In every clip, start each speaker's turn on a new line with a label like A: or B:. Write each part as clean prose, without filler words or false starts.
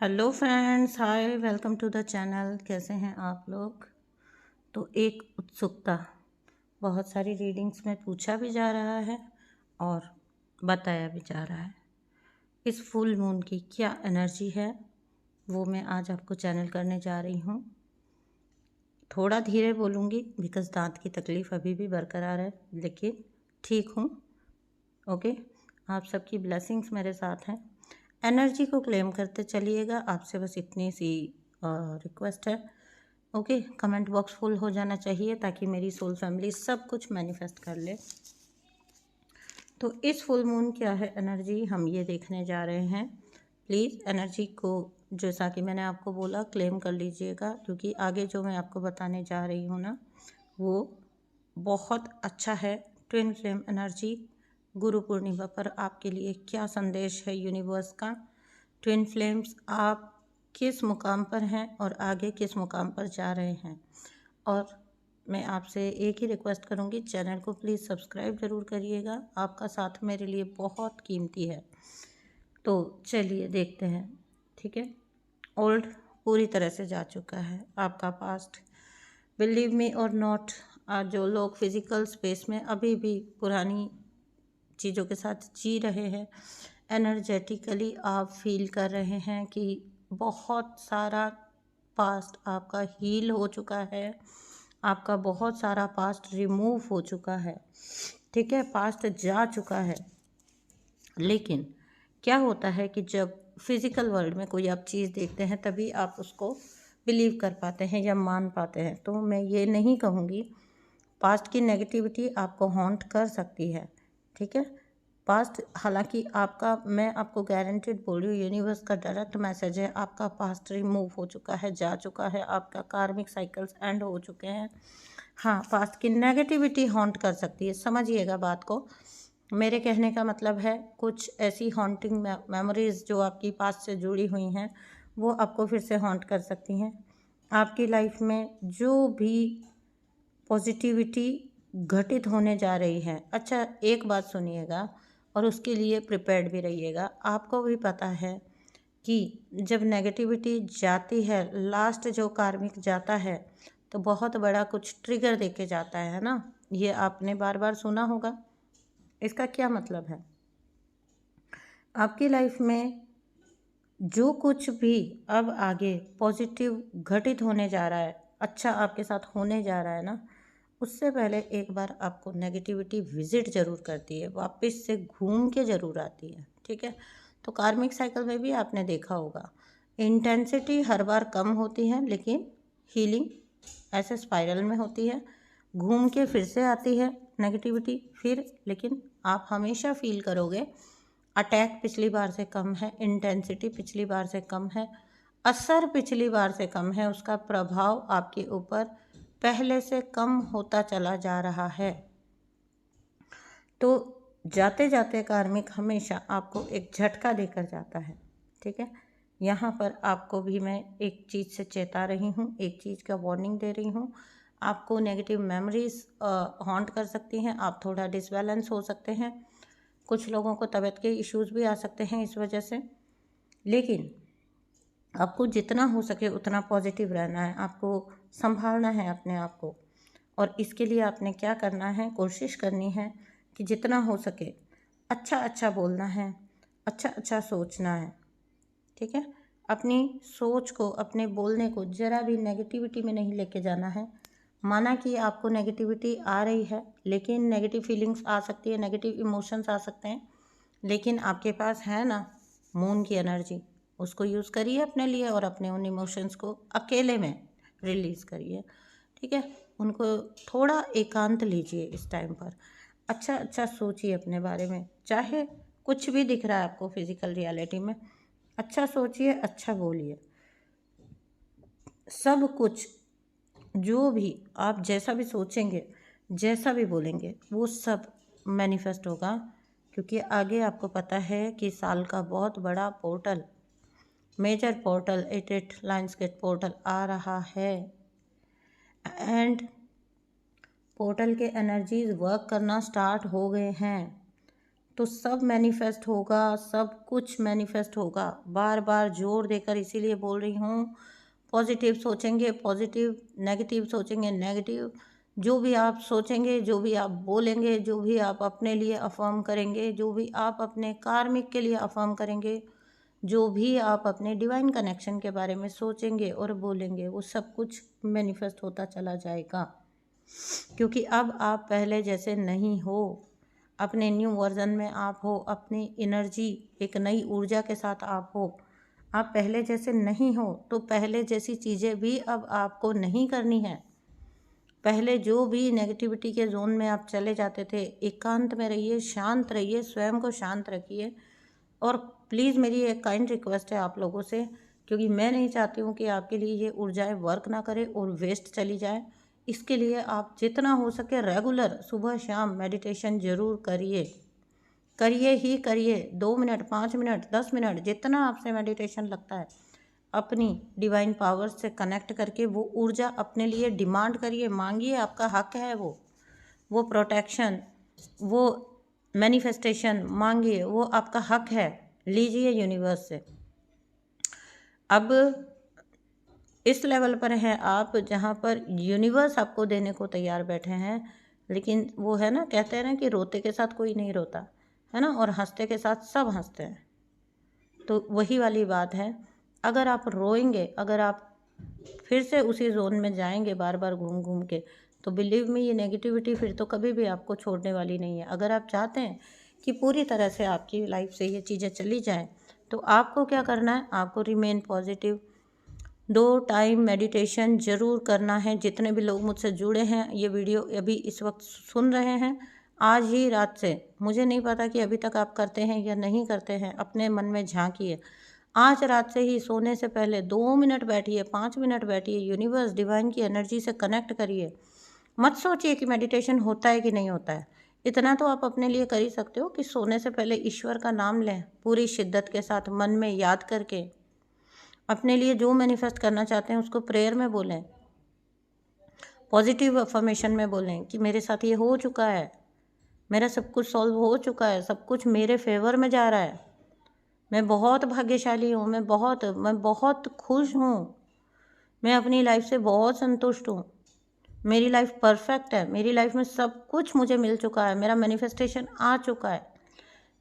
A: Hello friends, hi, welcome to the channel. कैसे हैं आप लोग? तो एक उत्सुकता, बहुत सारी रीडिंग्स में पूछा भी जा रहा है और बताया भी जा रहा है। इस फुल मून की क्या एनर्जी है वो मैं आज आपको चैनल करने जा रही हूँ। थोड़ा धीरे बोलूँगी बिकॉज़ दांत की तकलीफ़ अभी भी बरकरार है, लेकिन ठीक हूँ। ओके, आप सबकी ब्लेसिंग्स मेरे साथ हैं। एनर्जी को क्लेम करते चलिएगा, आपसे बस इतनी सी रिक्वेस्ट है। ओके, कमेंट बॉक्स फुल हो जाना चाहिए ताकि मेरी सोल फैमिली सब कुछ मैनिफेस्ट कर ले। तो इस फुल मून क्या है एनर्जी, हम ये देखने जा रहे हैं। प्लीज़ एनर्जी को, जैसा कि मैंने आपको बोला, क्लेम कर लीजिएगा, क्योंकि आगे जो मैं आपको बताने जा रही हूँ ना, वो बहुत अच्छा है। Twin flame energy, Guru Purnima पर आपके लिए क्या संदेश है यूनिवर्स का। ट्विन फ्लेम्स, आप किस मुकाम पर हैं और आगे किस मुकाम पर जा रहे हैं। और मैं आपसे एक ही रिक्वेस्ट करूंगी, चैनल को प्लीज़ सब्सक्राइब ज़रूर करिएगा, आपका साथ मेरे लिए बहुत कीमती है। तो चलिए देखते हैं। ठीक है, ओल्ड पूरी तरह से जा चुका है आपका पास्ट, बिलीव मी और नॉट। जो लोग फिज़िकल स्पेस में अभी भी पुरानी चीज़ों के साथ जी रहे हैं, एनर्जेटिकली आप फील कर रहे हैं कि बहुत सारा पास्ट आपका हील हो चुका है, आपका बहुत सारा पास्ट रिमूव हो चुका है। ठीक है, पास्ट जा चुका है। लेकिन क्या होता है कि जब फिज़िकल वर्ल्ड में कोई आप चीज़ देखते हैं तभी आप उसको बिलीव कर पाते हैं या मान पाते हैं। तो मैं ये नहीं कहूँगी, पास्ट की नेगेटिविटी आपको हॉन्ट कर सकती है। ठीक है, पास्ट, हालांकि आपका, मैं आपको गारंटेड बोल रही हूँ, यूनिवर्स का डायरेक्ट मैसेज है, आपका पास्ट रिमूव हो चुका है, जा चुका है, आपका कार्मिक साइकिल्स एंड हो चुके हैं। हाँ, पास्ट की नेगेटिविटी हॉन्ट कर सकती है, समझिएगा बात को। मेरे कहने का मतलब है, कुछ ऐसी हॉन्टिंग मेमोरीज जो आपकी पास्ट से जुड़ी हुई हैं वो आपको फिर से हॉन्ट कर सकती हैं। आपकी लाइफ में जो भी पॉजिटिविटी घटित होने जा रही है, अच्छा एक बात सुनिएगा और उसके लिए प्रिपेयर्ड भी रहिएगा। आपको भी पता है कि जब नेगेटिविटी जाती है, लास्ट जो कार्मिक जाता है, तो बहुत बड़ा कुछ ट्रिगर देके जाता है ना। ये आपने बार बार सुना होगा। इसका क्या मतलब है, आपकी लाइफ में जो कुछ भी अब आगे पॉजिटिव घटित होने जा रहा है, अच्छा आपके साथ होने जा रहा है ना, उससे पहले एक बार आपको नेगेटिविटी विजिट ज़रूर करती है, वापस से घूम के ज़रूर आती है। ठीक है, तो कार्मिक साइकिल में भी आपने देखा होगा, इंटेंसिटी हर बार कम होती है लेकिन हीलिंग ऐसे स्पाइरल में होती है, घूम के फिर से आती है नेगेटिविटी फिर। लेकिन आप हमेशा फील करोगे अटैक पिछली बार से कम है, इंटेंसिटी पिछली बार से कम है, असर पिछली बार से कम है, उसका प्रभाव आपके ऊपर पहले से कम होता चला जा रहा है। तो जाते जाते कार्मिक हमेशा आपको एक झटका देकर जाता है। ठीक है, यहाँ पर आपको भी मैं एक चीज़ से चेता रही हूँ, एक चीज़ का वार्निंग दे रही हूँ। आपको नेगेटिव मेमोरीज हॉन्ट कर सकती हैं, आप थोड़ा डिसबैलेंस हो सकते हैं, कुछ लोगों को तबीयत के इश्यूज़ भी आ सकते हैं इस वजह से। लेकिन आपको जितना हो सके उतना पॉजिटिव रहना है, आपको संभालना है अपने आप को। और इसके लिए आपने क्या करना है, कोशिश करनी है कि जितना हो सके अच्छा अच्छा बोलना है, अच्छा अच्छा सोचना है। ठीक है, अपनी सोच को, अपने बोलने को ज़रा भी नेगेटिविटी में नहीं लेके जाना है। माना कि आपको नेगेटिविटी आ रही है, लेकिन नेगेटिव फीलिंग्स आ सकती है, नेगेटिव इमोशंस आ सकते हैं, लेकिन आपके पास है ना मून की एनर्जी, उसको यूज़ करिए अपने लिए और अपने उन इमोशंस को अकेले में रिलीज़ करिए। ठीक है, उनको थोड़ा एकांत लीजिए इस टाइम पर, अच्छा अच्छा सोचिए अपने बारे में, चाहे कुछ भी दिख रहा है आपको फिजिकल रियलिटी में, अच्छा सोचिए, अच्छा बोलिए। सब कुछ, जो भी आप जैसा भी सोचेंगे, जैसा भी बोलेंगे, वो सब मैनिफेस्ट होगा। क्योंकि आगे आपको पता है कि साल का बहुत बड़ा portal, major portal, 88 lions gate portal आ रहा है। एंड पोर्टल के एनर्जीज वर्क करना स्टार्ट हो गए हैं। तो सब मैनिफेस्ट होगा, सब कुछ मैनिफेस्ट होगा। बार बार जोर देकर इसीलिए बोल रही हूँ, पॉजिटिव सोचेंगे पॉजिटिव, नेगेटिव सोचेंगे नेगेटिव। जो भी आप सोचेंगे, जो भी आप बोलेंगे, जो भी आप अपने लिए अफर्म करेंगे, जो भी आप अपने कार्मिक के लिए अफर्म करेंगे, जो भी आप अपने डिवाइन कनेक्शन के बारे में सोचेंगे और बोलेंगे, वो सब कुछ मैनिफेस्ट होता चला जाएगा। क्योंकि अब आप पहले जैसे नहीं हो, अपने न्यू वर्जन में आप हो, अपनी एनर्जी एक नई ऊर्जा के साथ आप हो। आप पहले जैसे नहीं हो, तो पहले जैसी चीज़ें भी अब आपको नहीं करनी है। पहले जो भी नेगेटिविटी के जोन में आप चले जाते थे, एकांत में रहिए, शांत रहिए, स्वयं को शांत रखिए। और प्लीज़ मेरी एक काइंड रिक्वेस्ट है आप लोगों से, क्योंकि मैं नहीं चाहती हूँ कि आपके लिए ये ऊर्जाएं वर्क ना करें और वेस्ट चली जाए। इसके लिए आप जितना हो सके रेगुलर सुबह शाम मेडिटेशन ज़रूर करिए, करिए ही करिए। 2 मिनट, 5 मिनट, 10 मिनट, जितना आपसे मेडिटेशन लगता है, अपनी डिवाइन पावर से कनेक्ट करके वो ऊर्जा अपने लिए डिमांड करिए, मांगिए। आपका हक है वो प्रोटेक्शन, वो मैनिफेस्टेशन मांगिए, वो आपका हक है। लीजिए यूनिवर्स से। अब इस लेवल पर हैं आप जहाँ पर यूनिवर्स आपको देने को तैयार बैठे हैं, लेकिन वो है ना, कहते हैं ना कि रोते के साथ कोई नहीं रोता है ना, और हंसते के साथ सब हंसते हैं। तो वही वाली बात है। अगर आप रोएंगे, अगर आप फिर से उसी जोन में जाएंगे बार बार घूम घूम के, तो बिलीव मी, ये नेगेटिविटी फिर तो कभी भी आपको छोड़ने वाली नहीं है। अगर आप चाहते हैं कि पूरी तरह से आपकी लाइफ से ये चीज़ें चली जाएं, तो आपको क्या करना है, आपको रिमेन पॉजिटिव। 2 टाइम मेडिटेशन ज़रूर करना है। जितने भी लोग मुझसे जुड़े हैं, ये वीडियो अभी इस वक्त सुन रहे हैं, आज ही रात से, मुझे नहीं पता कि अभी तक आप करते हैं या नहीं करते हैं, अपने मन में झांकिए। आज रात से ही सोने से पहले 2 मिनट बैठिए, 5 मिनट बैठिए, यूनिवर्स डिवाइन की एनर्जी से कनेक्ट करिए। मत सोचिए कि मेडिटेशन होता है कि नहीं होता है। इतना तो आप अपने लिए कर ही सकते हो कि सोने से पहले ईश्वर का नाम लें, पूरी शिद्दत के साथ मन में याद करके। अपने लिए जो मैनिफेस्ट करना चाहते हैं उसको प्रेयर में बोलें, पॉजिटिव अफर्मेशन में बोलें कि मेरे साथ ये हो चुका है, मेरा सब कुछ सॉल्व हो चुका है, सब कुछ मेरे फेवर में जा रहा है, मैं बहुत भाग्यशाली हूँ, मैं बहुत खुश हूँ, मैं अपनी लाइफ से बहुत संतुष्ट हूँ, मेरी लाइफ परफेक्ट है, मेरी लाइफ में सब कुछ मुझे मिल चुका है, मेरा मैनिफेस्टेशन आ चुका है।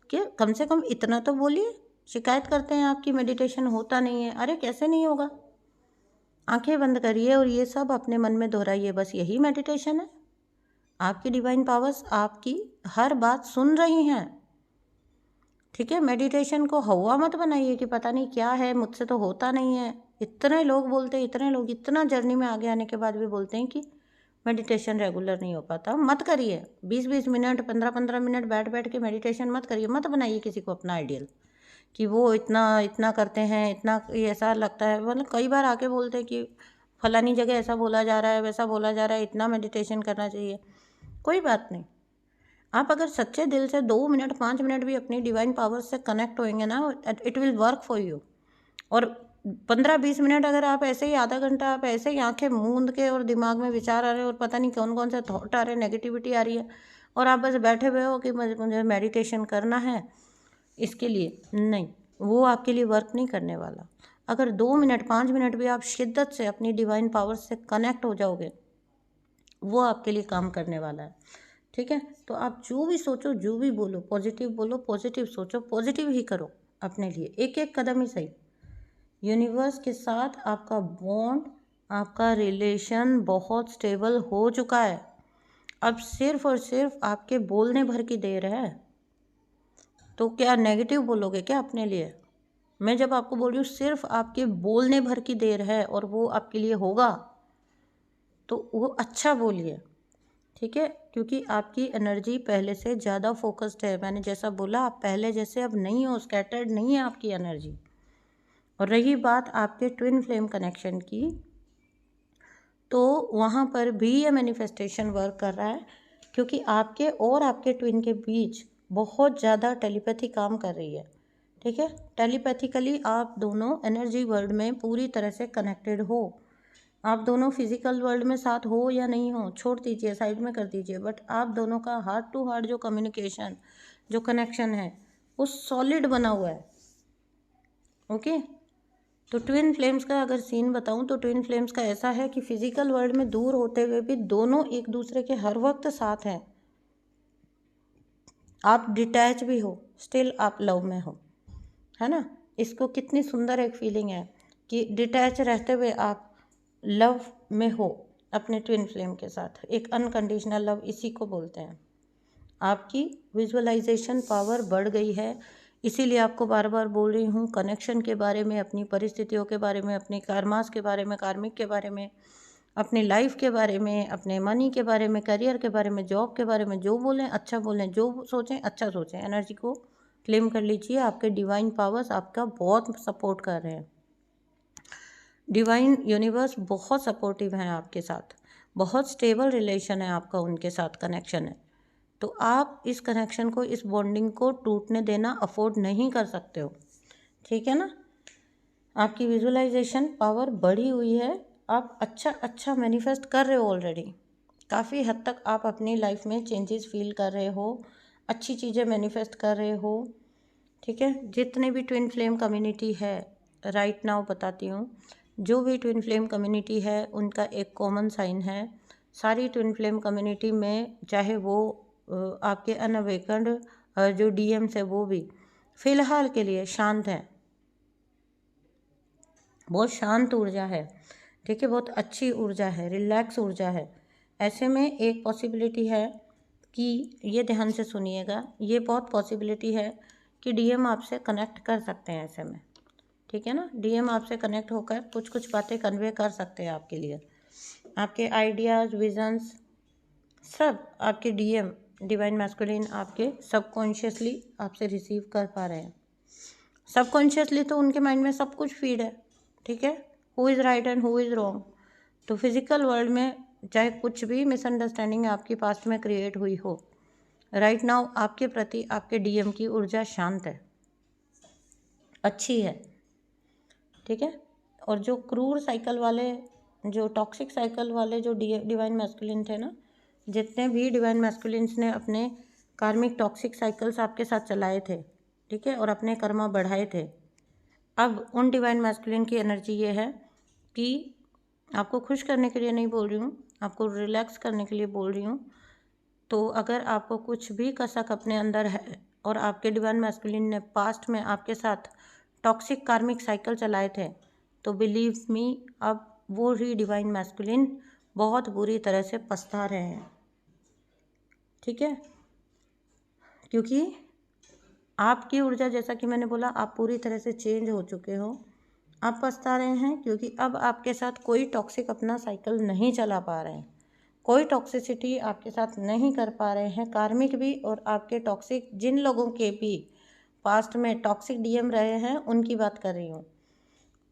A: कि कम से कम इतना तो बोलिए। शिकायत करते हैं आपकी मेडिटेशन होता नहीं है, अरे कैसे नहीं होगा। आंखें बंद करिए और ये सब अपने मन में दोहराइए, बस यही मेडिटेशन है। आपकी डिवाइन पावर्स आपकी हर बात सुन रही हैं, ठीक है। मेडिटेशन को हवा मत बनाइए कि पता नहीं क्या है, मुझसे तो होता नहीं है। इतने लोग बोलते हैं, इतने लोग इतना जर्नी में आगे आने के बाद भी बोलते हैं कि मेडिटेशन रेगुलर नहीं हो पाता। मत करिए, 20-20 मिनट, 15-15 मिनट बैठ बैठ के मेडिटेशन मत करिए। मत बनाइए किसी को अपना आइडियल कि वो इतना इतना करते हैं, इतना ऐसा लगता है। मतलब कई बार आके बोलते हैं कि फलानी जगह ऐसा बोला जा रहा है, वैसा बोला जा रहा है, इतना मेडिटेशन करना चाहिए। कोई बात नहीं, आप अगर सच्चे दिल से 2 मिनट 5 मिनट भी अपनी डिवाइन पावर से कनेक्ट होएंगे ना, it will work for you. और 15-20 मिनट अगर आप ऐसे ही, आधा घंटा आप ऐसे ही आंखें मूंद के और दिमाग में विचार आ रहे हैं और पता नहीं कौन कौन से थॉट आ रहे हैं, नेगेटिविटी आ रही है, और आप बस बैठे हुए हो कि मुझे मेडिटेशन करना है इसके लिए, नहीं, वो आपके लिए वर्क नहीं करने वाला। अगर 2 मिनट 5 मिनट भी आप शिद्दत से अपनी डिवाइन पावर से कनेक्ट हो जाओगे, वो आपके लिए काम करने वाला है, ठीक है। तो आप जो भी सोचो, जो भी बोलो, पॉजिटिव सोचो, पॉजिटिव ही करो अपने लिए, एक एक कदम ही सही। यूनिवर्स के साथ आपका बॉन्ड, आपका रिलेशन बहुत स्टेबल हो चुका है। अब सिर्फ और सिर्फ आपके बोलने भर की देर है। तो क्या नेगेटिव बोलोगे क्या अपने लिए? मैं जब आपको बोल रही हूँ सिर्फ आपके बोलने भर की देर है और वो आपके लिए होगा, तो वो अच्छा बोलिए, ठीक है। क्योंकि आपकी एनर्जी पहले से ज़्यादा फोकस्ड है। मैंने जैसा बोला, आप पहले जैसे अब नहीं हो, स्कैटर्ड नहीं है आपकी एनर्जी। और रही बात आपके ट्विन फ्लेम कनेक्शन की, तो वहाँ पर भी ये मैनिफेस्टेशन वर्क कर रहा है, क्योंकि आपके और आपके ट्विन के बीच बहुत ज़्यादा टेलीपैथी काम कर रही है, ठीक है। टेलीपैथिकली आप दोनों एनर्जी वर्ल्ड में पूरी तरह से कनेक्टेड हो। आप दोनों फिजिकल वर्ल्ड में साथ हो या नहीं हो, छोड़ दीजिए, साइड में कर दीजिए, बट आप दोनों का हार्ट टू हार्ट जो कम्युनिकेशन, जो कनेक्शन है वो सॉलिड बना हुआ है। ओके, तो ट्विन फ्लेम्स का अगर सीन बताऊं तो ट्विन फ्लेम्स का ऐसा है कि फिजिकल वर्ल्ड में दूर होते हुए भी दोनों एक दूसरे के हर वक्त साथ हैं। आप डिटैच भी हो, स्टिल आप लव में हो, है ना। इसको कितनी सुंदर एक फीलिंग है कि डिटैच रहते हुए आप लव में हो अपने ट्विन फ्लेम के साथ। एक अनकंडीशनल लव इसी को बोलते हैं। आपकी विजुअलाइजेशन पावर बढ़ गई है, इसीलिए आपको बार बार बोल रही हूँ कनेक्शन के बारे में, अपनी परिस्थितियों के बारे में, अपने कर्मास के बारे में, कार्मिक के बारे में, अपनी लाइफ के बारे में, अपने मनी के बारे में, करियर के बारे में, जॉब के बारे में, जो बोलें अच्छा बोलें, जो सोचें अच्छा सोचें। एनर्जी को क्लेम कर लीजिए, आपके डिवाइन पावर्स आपका बहुत सपोर्ट कर रहे हैं। डिवाइन यूनिवर्स बहुत सपोर्टिव हैं आपके साथ, बहुत स्टेबल रिलेशन है आपका उनके साथ, कनेक्शन है। तो आप इस कनेक्शन को, इस बॉन्डिंग को टूटने देना अफोर्ड नहीं कर सकते हो, ठीक है ना। आपकी विजुअलाइजेशन पावर बढ़ी हुई है, आप अच्छा मैनिफेस्ट कर रहे हो ऑलरेडी। काफ़ी हद तक आप अपनी लाइफ में चेंजेस फील कर रहे हो, अच्छी चीज़ें मैनिफेस्ट कर रहे हो, ठीक है। जितने भी ट्विन फ्लेम कम्युनिटी है राइट नाउ बताती हूँ, जो भी ट्विन फ्लेम कम्युनिटी है उनका एक कॉमन साइन है। सारी ट्विन फ्लेम कम्युनिटी में, चाहे वो आपके अनअवेकन्ड जो डीएम्स है वो भी फ़िलहाल के लिए शांत हैं, बहुत शांत ऊर्जा है, ठीक है, बहुत अच्छी ऊर्जा है, रिलैक्स ऊर्जा है। ऐसे में एक पॉसिबिलिटी है कि, ये ध्यान से सुनिएगा, ये बहुत पॉसिबिलिटी है कि डीएम आपसे कनेक्ट कर सकते हैं ऐसे में, ठीक है ना। डीएम आपसे कनेक्ट होकर कुछ बातें कन्वे कर सकते हैं आपके लिए, आपके आइडियाज़, विजन्स, सब आपके डीएम डिवाइन मैस्कुलिन आपके सबकॉन्शियसली आपसे रिसीव कर पा रहे हैं। सबकॉन्शियसली तो उनके माइंड में सब कुछ फीड है, ठीक है, who is right and who is wrong. तो फिजिकल वर्ल्ड में चाहे कुछ भी मिसअंडरस्टैंडिंग आपकी पास्ट में क्रिएट हुई हो, राइट नाउ आपके प्रति आपके डीएम की ऊर्जा शांत है, अच्छी है, ठीक है। और जो क्रूर साइकिल वाले, जो टॉक्सिक साइकिल वाले जो डिवाइन मैस्कुलिन थे ना, जितने भी डिवाइन मैस्कुलिन्स ने अपने कार्मिक टॉक्सिक साइकिल्स आपके साथ चलाए थे, ठीक है, और अपने कर्मा बढ़ाए थे, अब उन डिवाइन मैस्कुलिन की एनर्जी ये है कि आपको खुश करने के लिए नहीं बोल रही हूँ, आपको रिलैक्स करने के लिए बोल रही हूँ। तो अगर आपको कुछ भी कसक अपने अंदर है और आपके डिवाइन मैस्कुलिन ने पास्ट में आपके साथ टॉक्सिक कार्मिक साइकिल चलाए थे, तो बिलीव मी, अब वो ही डिवाइन मैस्कुलिन बहुत बुरी तरह से पछता रहे हैं, ठीक है। क्योंकि आपकी ऊर्जा, जैसा कि मैंने बोला, आप पूरी तरह से चेंज हो चुके हो, आप पछता रहे हैं क्योंकि अब आपके साथ कोई टॉक्सिक अपना साइकिल नहीं चला पा रहे हैं, कोई टॉक्सिसिटी आपके साथ नहीं कर पा रहे हैं, कार्मिक भी और आपके टॉक्सिक जिन लोगों के भी पास्ट में टॉक्सिक डीएम रहे हैं उनकी बात कर रही हूँ।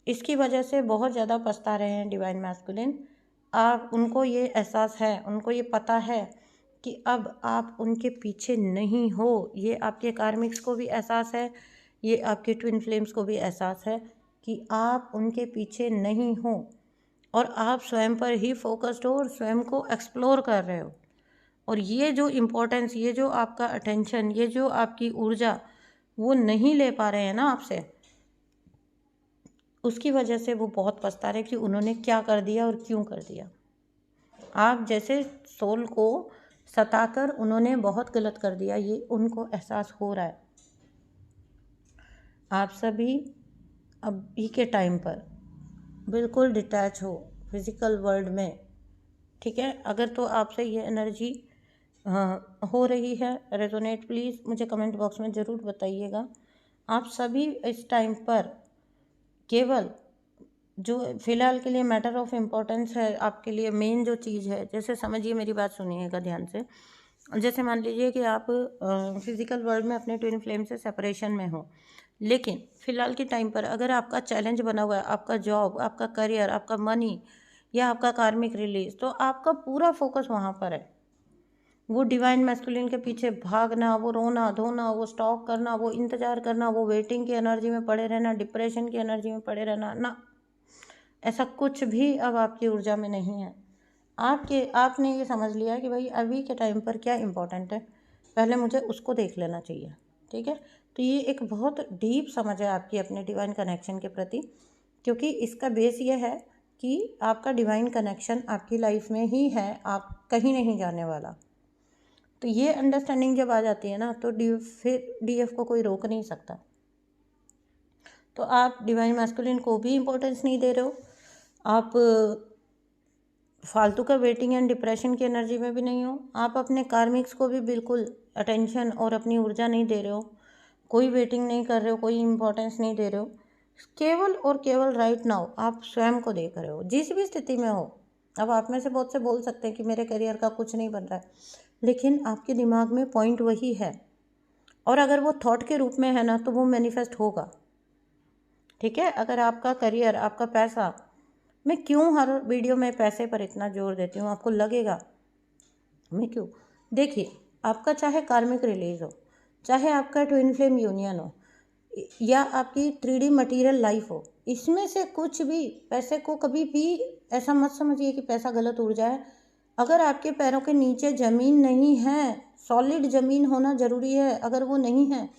A: इसकी वजह से बहुत ज़्यादा पछता रहे हैं डिवाइन मैस्कुलिन। आप, उनको ये एहसास है, उनको ये पता है कि अब आप उनके पीछे नहीं हो। ये आपके कार्मिक्स को भी एहसास है, ये आपके ट्विन फ्लेम्स को भी एहसास है कि आप उनके पीछे नहीं हो और आप स्वयं पर ही फोकस्ड हो और स्वयं को एक्सप्लोर कर रहे हो। और ये जो इम्पोर्टेंस, ये जो आपका अटेंशन, ये जो आपकी ऊर्जा वो नहीं ले पा रहे हैं ना आपसे, उसकी वजह से वो बहुत पछता रहे कि उन्होंने क्या कर दिया और क्यों कर दिया। आप जैसे सोल को सताकर उन्होंने बहुत गलत कर दिया, ये उनको एहसास हो रहा है। आप सभी अभी के टाइम पर बिल्कुल डिटैच हो फिज़िकल वर्ल्ड में, ठीक है। अगर तो आपसे ये एनर्जी हो रही है रेजोनेट, प्लीज़ मुझे कमेंट बॉक्स में ज़रूर बताइएगा। आप सभी इस टाइम पर केवल जो फ़िलहाल के लिए मैटर ऑफ इम्पोर्टेंस है आपके लिए, मेन जो चीज़ है, जैसे समझिए, मेरी बात सुनिएगा ध्यान से। जैसे मान लीजिए कि आप फिज़िकल वर्ल्ड में अपने ट्विन फ्लेम से सेपरेशन में हो, लेकिन फ़िलहाल के टाइम पर अगर आपका चैलेंज बना हुआ है आपका जॉब, आपका करियर, आपका मनी या आपका कार्मिक रिलीज, तो आपका पूरा फोकस वहाँ पर है। वो डिवाइन मैस्कुलिन के पीछे भागना, वो रोना धोना, वो स्टॉक करना, वो इंतज़ार करना, वो वेटिंग की एनर्जी में पड़े रहना, डिप्रेशन की एनर्जी में पड़े रहना ना, ऐसा कुछ भी अब आपकी ऊर्जा में नहीं है। आपने ये समझ लिया कि भाई अभी के टाइम पर क्या इम्पोर्टेंट है। पहले मुझे उसको देख लेना चाहिए। ठीक है, तो ये एक बहुत डीप समझ है आपकी अपने डिवाइन कनेक्शन के प्रति, क्योंकि इसका बेस ये है कि आपका डिवाइन कनेक्शन आपकी लाइफ में ही है, आप कहीं नहीं जाने वाला। तो ये अंडरस्टैंडिंग जब आ जाती है ना, तो फिर डीएफ को कोई रोक नहीं सकता। तो आप डिवाइन मैस्कुलिन को भी इम्पोर्टेंस नहीं दे रहे हो, आप फालतू का वेटिंग एंड डिप्रेशन की एनर्जी में भी नहीं हो, आप अपने कार्मिक्स को भी बिल्कुल अटेंशन और अपनी ऊर्जा नहीं दे रहे हो, कोई वेटिंग नहीं कर रहे हो, कोई इम्पोर्टेंस नहीं दे रहे हो। केवल और केवल राइट नाउ आप स्वयं को देख रहे हो, जिस भी स्थिति में हो। अब आप में से बहुत से बोल सकते हैं कि मेरे करियर का कुछ नहीं बन रहा है, लेकिन आपके दिमाग में पॉइंट वही है, और अगर वो थॉट के रूप में है ना, तो वो मैनिफेस्ट होगा। ठीक है, अगर आपका करियर, आपका पैसा, मैं क्यों हर वीडियो में पैसे पर इतना जोर देती हूँ, आपको लगेगा मैं क्यों? देखिए, आपका चाहे कार्मिक रिलीज हो, चाहे आपका ट्विन फ्लेम यूनियन हो, या आपकी 3D मटेरियल लाइफ हो, इसमें से कुछ भी, पैसे को कभी भी ऐसा मत समझिए कि पैसा गलत ऊर्जा है। अगर आपके पैरों के नीचे ज़मीन नहीं है, सॉलिड ज़मीन होना ज़रूरी है, अगर वो नहीं है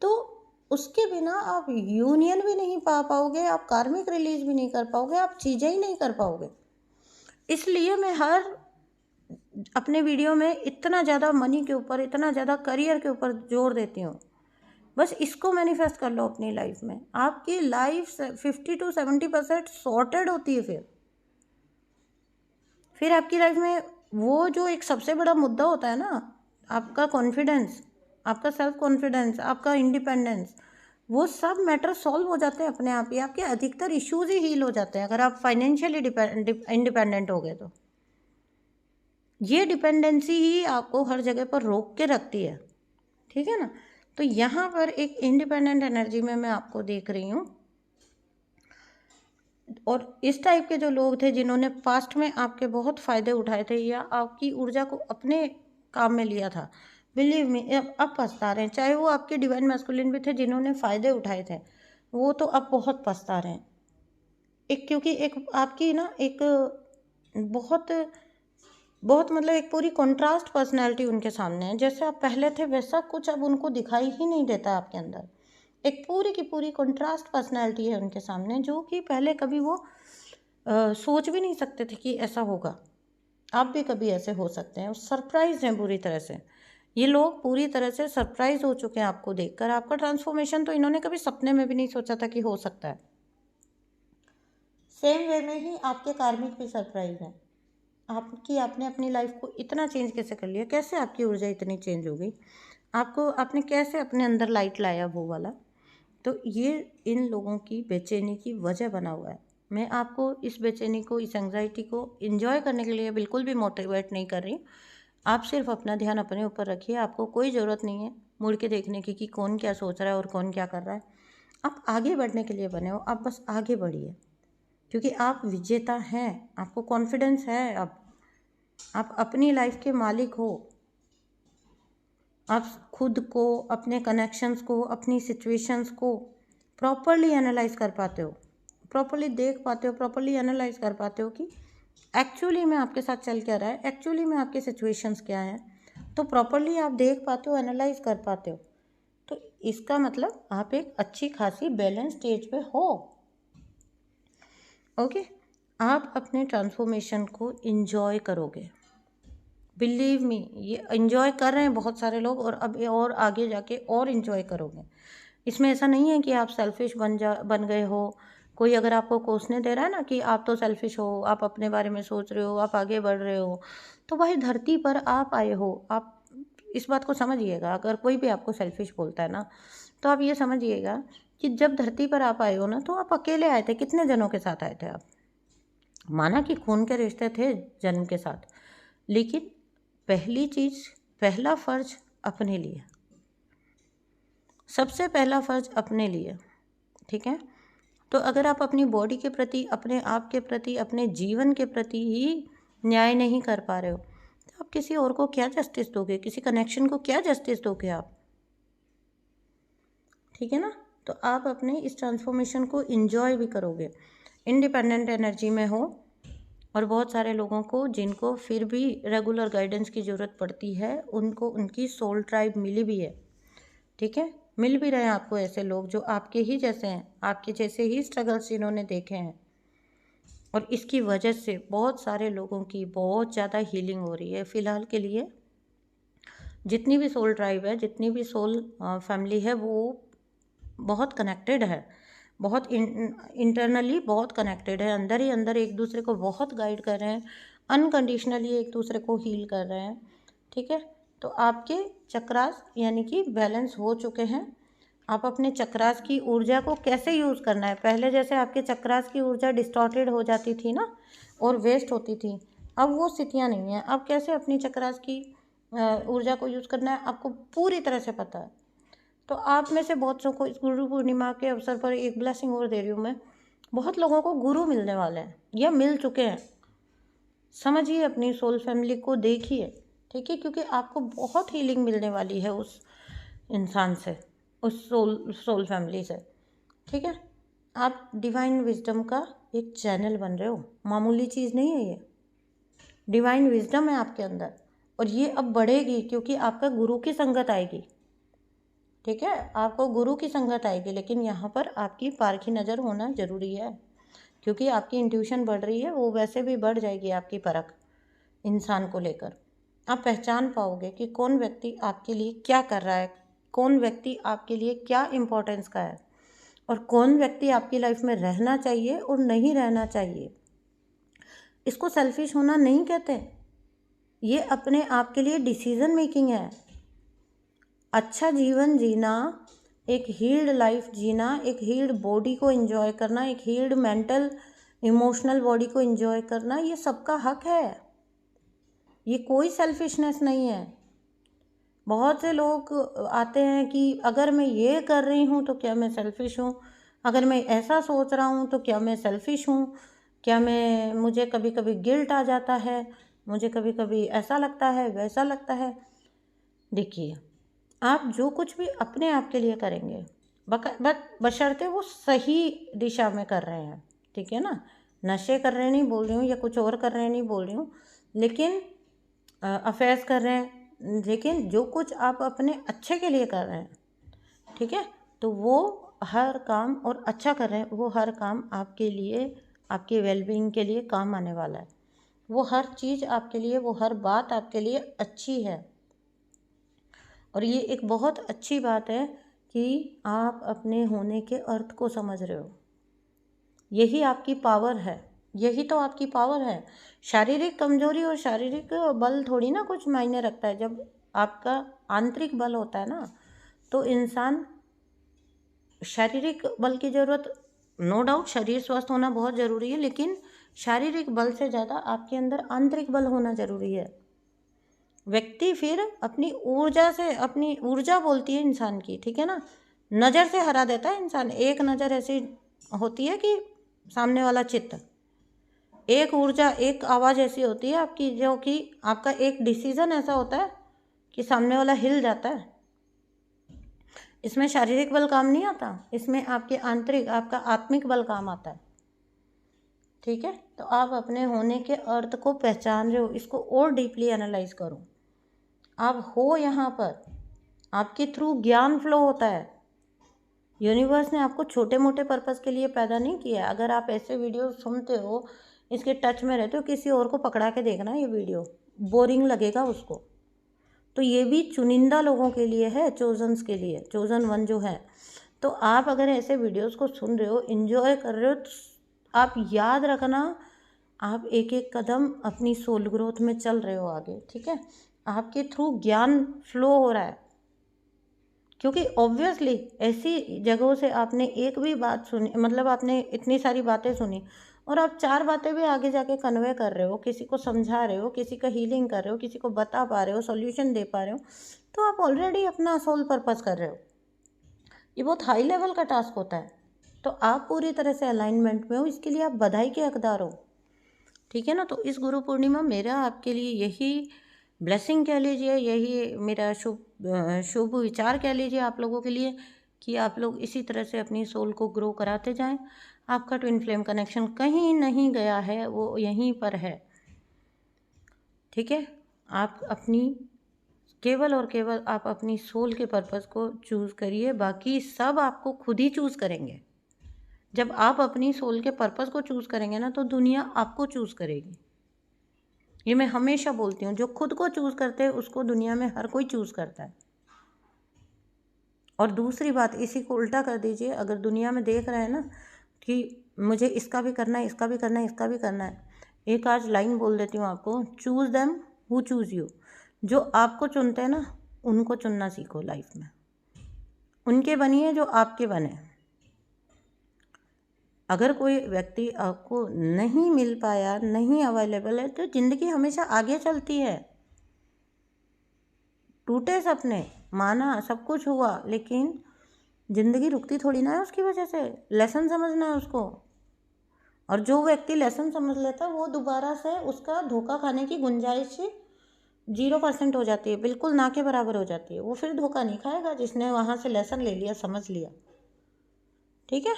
A: तो उसके बिना आप यूनियन भी नहीं पा पाओगे, आप कार्मिक रिलीज भी नहीं कर पाओगे, आप चीज़ें ही नहीं कर पाओगे। इसलिए मैं हर अपने वीडियो में इतना ज़्यादा मनी के ऊपर, इतना ज़्यादा करियर के ऊपर जोर देती हूँ। बस इसको मैनिफेस्ट कर लो अपनी लाइफ में, आपकी लाइफ 50 to 70% सॉर्टेड होती है। फिर आपकी लाइफ में वो जो एक सबसे बड़ा मुद्दा होता है ना, आपका कॉन्फिडेंस, आपका सेल्फ कॉन्फिडेंस, आपका इंडिपेंडेंस, वो सब मैटर सॉल्व हो जाते हैं अपने आप ही। आपके अधिकतर इश्यूज ही हील हो जाते हैं अगर आप फाइनेंशियली इंडिपेंडेंट हो गए तो। ये डिपेंडेंसी ही आपको हर जगह पर रोक के रखती है। ठीक है ना, तो यहाँ पर एक इंडिपेंडेंट एनर्जी में मैं आपको देख रही हूँ, और इस टाइप के जो लोग थे जिन्होंने पास्ट में आपके बहुत फ़ायदे उठाए थे या आपकी ऊर्जा को अपने काम में लिया था, बिलीव मी अब पछता रहे हैं। चाहे वो आपके डिवाइन मैस्कुलिन भी थे जिन्होंने फ़ायदे उठाए थे, वो तो अब बहुत पछता रहे हैं। एक क्योंकि एक आपकी ना एक बहुत बहुत मतलब एक पूरी कंट्रास्ट पर्सनैलिटी उनके सामने है। जैसे आप पहले थे वैसा कुछ अब उनको दिखाई ही नहीं देता आपके अंदर। एक पूरी की पूरी कंट्रास्ट पर्सनैलिटी है उनके सामने, जो कि पहले कभी वो सोच भी नहीं सकते थे कि ऐसा होगा। आप भी कभी ऐसे हो सकते हैं, सरप्राइज हैं पूरी तरह से। ये लोग पूरी तरह से सरप्राइज हो चुके हैं आपको देखकर। आपका ट्रांसफॉर्मेशन तो इन्होंने कभी सपने में भी नहीं सोचा था कि हो सकता है। सेम वे में ही आपके कार्मिक भी सरप्राइज हैं आपकी। आपने अपनी लाइफ को इतना चेंज कैसे कर लिया, कैसे आपकी ऊर्जा इतनी चेंज हो गई, आपने कैसे अपने अंदर लाइट लाया वो वाला। तो ये इन लोगों की बेचैनी की वजह बना हुआ है। मैं आपको इस बेचैनी को, इस एंग्जाइटी को एंजॉय करने के लिए बिल्कुल भी मोटिवेट नहीं कर रही। आप सिर्फ अपना ध्यान अपने ऊपर रखिए। आपको कोई ज़रूरत नहीं है मुड़ के देखने की कि कौन क्या सोच रहा है और कौन क्या कर रहा है। आप आगे बढ़ने के लिए बने हो, आप बस आगे बढ़िए, क्योंकि आप विजेता हैं। आपको कॉन्फिडेंस है, आप अपनी लाइफ के मालिक हो। आप खुद को, अपने कनेक्शंस को, अपनी सिचुएशंस को प्रॉपरली एनालाइज कर पाते हो, प्रॉपरली देख पाते हो, प्रॉपरली एनालाइज कर पाते हो कि एक्चुअली में आपके साथ चल क्या रहा है, एक्चुअली में आपके सिचुएशंस क्या हैं। तो प्रॉपरली आप देख पाते हो, एनालाइज कर पाते हो। तो इसका मतलब आप एक अच्छी खासी बैलेंस स्टेज पे हो। ओके, आप अपने ट्रांसफॉर्मेशन को इंजॉय करोगे। बिलीव मी, ये इन्जॉय कर रहे हैं बहुत सारे लोग, और अब और आगे जाके और इन्जॉय करोगे। इसमें ऐसा नहीं है कि आप सेल्फिश बन गए हो। कोई अगर आपको कोसने दे रहा है ना कि आप तो सेल्फिश हो, आप अपने बारे में सोच रहे हो, आप आगे बढ़ रहे हो, तो भाई धरती पर आप आए हो। आप इस बात को समझिएगा, अगर कोई भी आपको सेल्फिश बोलता है ना, तो आप ये समझिएगा कि जब धरती पर आप आए हो ना, तो आप अकेले आए थे। कितने जनों के साथ आए थे आप? माना कि खून के रिश्ते थे जन्म के साथ, लेकिन पहली चीज़, पहला फ़र्ज अपने लिए, सबसे पहला फ़र्ज अपने लिए। ठीक है, तो अगर आप अपनी बॉडी के प्रति, अपने आप के प्रति, अपने जीवन के प्रति ही न्याय नहीं कर पा रहे हो, तो आप किसी और को क्या जस्टिस दोगे, किसी कनेक्शन को क्या जस्टिस दोगे आप? ठीक है ना, तो आप अपने इस ट्रांसफॉर्मेशन को इंजॉय भी करोगे, इंडिपेंडेंट एनर्जी में हो, और बहुत सारे लोगों को जिनको फिर भी रेगुलर गाइडेंस की ज़रूरत पड़ती है, उनको उनकी सोल ट्राइब मिली भी है। ठीक है, मिल भी रहे हैं आपको ऐसे लोग जो आपके ही जैसे हैं, आपके जैसे ही स्ट्रगल्स जिन्होंने देखे हैं, और इसकी वजह से बहुत सारे लोगों की बहुत ज़्यादा हीलिंग हो रही है। फ़िलहाल के लिए जितनी भी सोल ट्राइब है, जितनी भी सोल फैमिली है, वो बहुत कनेक्टेड है, बहुत इंटरनली बहुत कनेक्टेड है, अंदर ही अंदर एक दूसरे को बहुत गाइड कर रहे हैं, अनकंडीशनली एक दूसरे को हील कर रहे हैं। ठीक है, तो आपके चक्रास यानी कि बैलेंस हो चुके हैं। आप अपने चक्रास की ऊर्जा को कैसे यूज़ करना है, पहले जैसे आपके चक्रास की ऊर्जा डिस्टॉर्टेड हो जाती थी ना और वेस्ट होती थी, अब वो स्थितियाँ नहीं हैं। अब कैसे अपनी चक्रास की ऊर्जा को यूज़ करना है आपको पूरी तरह से पता है। तो आप में से बहुत सौ को इस गुरु पूर्णिमा के अवसर पर एक ब्लेसिंग और दे रही हूँ मैं। बहुत लोगों को गुरु मिलने वाले हैं या मिल चुके हैं। समझिए, अपनी सोल फैमिली को देखिए। ठीक है, क्योंकि आपको बहुत हीलिंग मिलने वाली है उस इंसान से, उस सोल फैमिली से। ठीक है, आप डिवाइन विजडम का एक चैनल बन रहे हो, मामूली चीज़ नहीं है ये। डिवाइन विजडम है आपके अंदर, और ये अब बढ़ेगी क्योंकि आपका गुरु की संगत आएगी। ठीक है, आपको गुरु की संगत आएगी, लेकिन यहाँ पर आपकी पारखी नज़र होना ज़रूरी है, क्योंकि आपकी इंट्यूशन बढ़ रही है, वो वैसे भी बढ़ जाएगी आपकी परख इंसान को लेकर। आप पहचान पाओगे कि कौन व्यक्ति आपके लिए क्या कर रहा है, कौन व्यक्ति आपके लिए क्या इम्पोर्टेंस का है, और कौन व्यक्ति आपकी लाइफ में रहना चाहिए और नहीं रहना चाहिए। इसको सेल्फिश होना नहीं कहते, ये अपने आप के लिए डिसीज़न मेकिंग है। अच्छा जीवन जीना, एक हील्ड लाइफ जीना, एक हील्ड बॉडी को एंजॉय करना, एक हील्ड मेंटल इमोशनल बॉडी को एंजॉय करना, ये सबका हक है। ये कोई सेल्फिशनेस नहीं है। बहुत से लोग आते हैं कि अगर मैं ये कर रही हूँ तो क्या मैं सेल्फिश हूँ, अगर मैं ऐसा सोच रहा हूँ तो क्या मैं सेल्फिश हूँ, क्या मुझे कभी कभी गिल्ट आ जाता है, मुझे कभी कभी ऐसा लगता है, वैसा लगता है। देखिए, आप जो कुछ भी अपने आप के लिए करेंगे, बशर्ते वो सही दिशा में कर रहे हैं। ठीक है ना, नशे कर रहे हैं नहीं बोल रही हूँ, या कुछ और कर रहे हैं नहीं बोल रही हूँ, लेकिन अफेयर्स कर रहे हैं, लेकिन जो कुछ आप अपने अच्छे के लिए कर रहे हैं, ठीक है, तो वो हर काम, और अच्छा कर रहे हैं, वो हर काम आपके लिए, आपके वेलबींग के लिए काम आने वाला है। वो हर चीज़ आपके लिए, वो हर बात आपके लिए अच्छी है। और ये एक बहुत अच्छी बात है कि आप अपने होने के अर्थ को समझ रहे हो। यही आपकी पावर है, यही तो आपकी पावर है। शारीरिक कमजोरी और शारीरिक बल थोड़ी ना कुछ मायने रखता है। जब आपका आंतरिक बल होता है ना, तो इंसान, शारीरिक बल की ज़रूरत, नो डाउट शरीर स्वस्थ होना बहुत ज़रूरी है, लेकिन शारीरिक बल से ज़्यादा आपके अंदर आंतरिक बल होना ज़रूरी है। व्यक्ति फिर अपनी ऊर्जा से, अपनी ऊर्जा बोलती है इंसान की, ठीक है ना, नज़र से हरा देता है इंसान। एक नज़र ऐसी होती है कि सामने वाला चित्त, एक ऊर्जा, एक आवाज़ ऐसी होती है आपकी, जो कि आपका एक डिसीज़न ऐसा होता है कि सामने वाला हिल जाता है। इसमें शारीरिक बल काम नहीं आता, इसमें आपके आंतरिक, आपका आत्मिक बल काम आता है। ठीक है, तो आप अपने होने के अर्थ को पहचान रहे हो, इसको और डीपली एनालाइज करो। आप हो यहाँ पर, आपके थ्रू ज्ञान फ्लो होता है। यूनिवर्स ने आपको छोटे मोटे पर्पस के लिए पैदा नहीं किया। अगर आप ऐसे वीडियो सुनते हो, इसके टच में रहते हो, किसी और को पकड़ा के देखना, ये वीडियो बोरिंग लगेगा उसको। तो ये भी चुनिंदा लोगों के लिए है, चोजन्स के लिए, चोजन वन जो है। तो आप अगर ऐसे वीडियोस को सुन रहे हो, इन्जॉय कर रहे हो, तो आप याद रखना, आप एक एक कदम अपनी सोल ग्रोथ में चल रहे हो आगे। ठीक है, आपके थ्रू ज्ञान फ्लो हो रहा है, क्योंकि ऑब्वियसली ऐसी जगहों से आपने एक भी बात सुनी, मतलब आपने इतनी सारी बातें सुनी, और आप 4 बातें भी आगे जाके कन्वे कर रहे हो, किसी को समझा रहे हो, किसी का हीलिंग कर रहे हो, किसी को बता पा रहे हो, सॉल्यूशन दे पा रहे हो, तो आप ऑलरेडी अपना सोल पर्पस कर रहे हो। ये बहुत हाई लेवल का टास्क होता है। तो आप पूरी तरह से अलाइनमेंट में हो, इसके लिए आप बधाई के हकदार हो। ठीक है ना, तो इस गुरु पूर्णिमा मेरा आपके लिए यही ब्लेसिंग कह लीजिए, यही मेरा शुभ विचार कह लीजिए आप लोगों के लिए, कि आप लोग इसी तरह से अपनी सोल को ग्रो कराते जाएं। आपका ट्विन फ्लेम कनेक्शन कहीं नहीं गया है, वो यहीं पर है। ठीक है, आप अपनी केवल और केवल आप अपनी सोल के पर्पस को चूज़ करिए, बाकी सब आपको खुद ही चूज़ करेंगे। जब आप अपनी सोल के पर्पस को चूज़ करेंगे ना, तो दुनिया आपको चूज़ करेगी। ये मैं हमेशा बोलती हूँ, जो खुद को चूज़ करते हैं उसको दुनिया में हर कोई चूज़ करता है। और दूसरी बात, इसी को उल्टा कर दीजिए, अगर दुनिया में देख रहे हैं ना कि मुझे इसका भी करना है, इसका भी करना है, इसका भी करना है, एक आज लाइन बोल देती हूँ आपको, choose them who choose you. जो आपको चुनते हैं ना, उनको चुनना सीखो लाइफ में। उनके बनिए जो आपके बने। अगर कोई व्यक्ति आपको नहीं मिल पाया, नहीं अवेलेबल है, तो ज़िंदगी हमेशा आगे चलती है। टूटे सपने, माना सब कुछ हुआ, लेकिन ज़िंदगी रुकती थोड़ी ना है उसकी वजह से। लेसन समझना है उसको। और जो व्यक्ति लेसन समझ लेता है, वो दोबारा से उसका धोखा खाने की गुंजाइश 0% हो जाती है, बिल्कुल ना के बराबर हो जाती है। वो फिर धोखा नहीं खाएगा जिसने वहाँ से लेसन ले लिया, समझ लिया। ठीक है,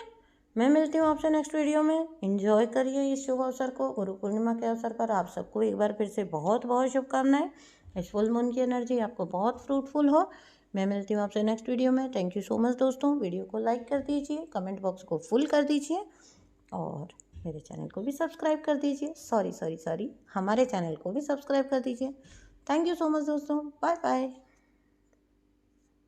A: मैं मिलती हूँ आपसे नेक्स्ट वीडियो में। एंजॉय करिए इस शुभ अवसर को। गुरु पूर्णिमा के अवसर पर आप सबको एक बार फिर से बहुत बहुत शुभकामनाएं। इस फुल मून की एनर्जी आपको बहुत फ्रूटफुल हो। मैं मिलती हूँ आपसे नेक्स्ट वीडियो में। थैंक यू सो मच दोस्तों। वीडियो को लाइक कर दीजिए, कमेंट बॉक्स को फुल कर दीजिए और मेरे चैनल को भी सब्सक्राइब कर दीजिए। सॉरी, हमारे चैनल को भी सब्सक्राइब कर दीजिए। थैंक यू सो मच दोस्तों। Bye bye.